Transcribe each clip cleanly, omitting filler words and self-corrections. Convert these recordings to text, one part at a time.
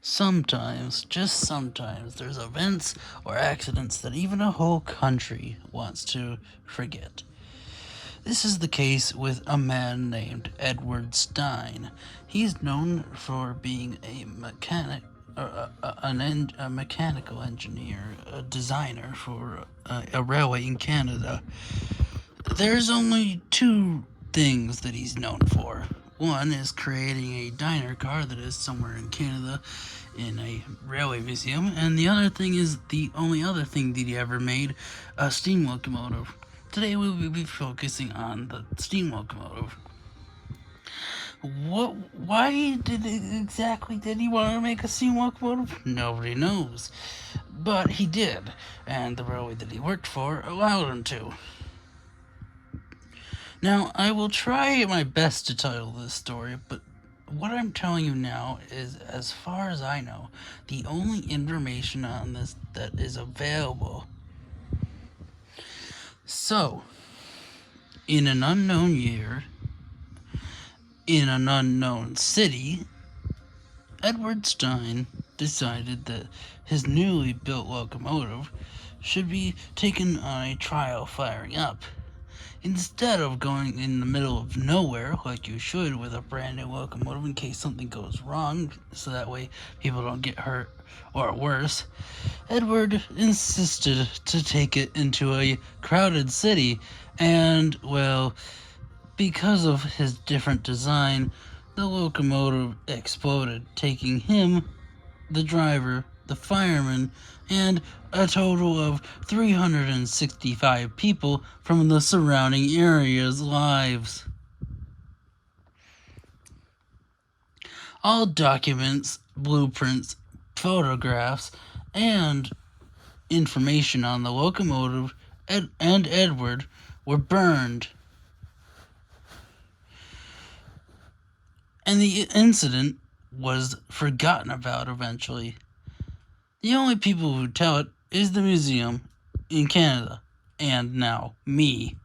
Sometimes, just sometimes, there's events or accidents that even a whole country wants to forget. This is the case with a man named Edward Stein. He's known for being a mechanical engineer, a designer for a railway in Canada. There's only two things that he's known for. One is creating a diner car that is somewhere in Canada in a railway museum, and the other thing is the only other thing that he ever made, a steam locomotive. Today we will be focusing on the steam locomotive. Why exactly did he want to make a steam locomotive? Nobody knows. But he did, and the railway that he worked for allowed him to. Now, I will try my best to tell this story, but what I'm telling you now is, as far as I know, the only information on this that is available. So, in an unknown year, in an unknown city, Edward Stein decided that his newly built locomotive should be taken on a trial firing up. Instead of going in the middle of nowhere like you should with a brand new locomotive in case something goes wrong, so that way people don't get hurt or worse, Edward insisted to take it into a crowded city, and, well, because of his different design, the locomotive exploded, taking him, the driver, the fireman, and a total of 365 people from the surrounding area's lives. All documents, blueprints, photographs, and information on the locomotive and Edward were burned. And the incident was forgotten about eventually. The only people who tell it is the museum in Canada, and now me.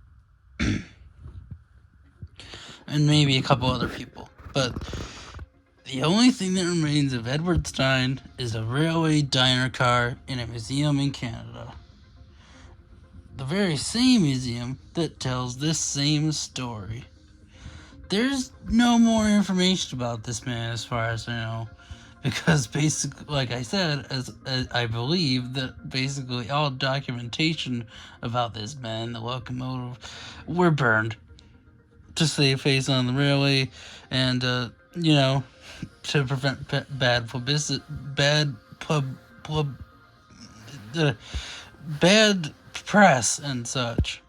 And maybe a couple other people. But the only thing that remains of Edward Stein is a railway diner car in a museum in Canada. The very same museum that tells this same story. There's no more information about this man as far as I know, because basically, like I said, as I believe that basically all documentation about this man, the locomotive, were burned to save face on the railway, and to prevent bad publicity, bad press and such.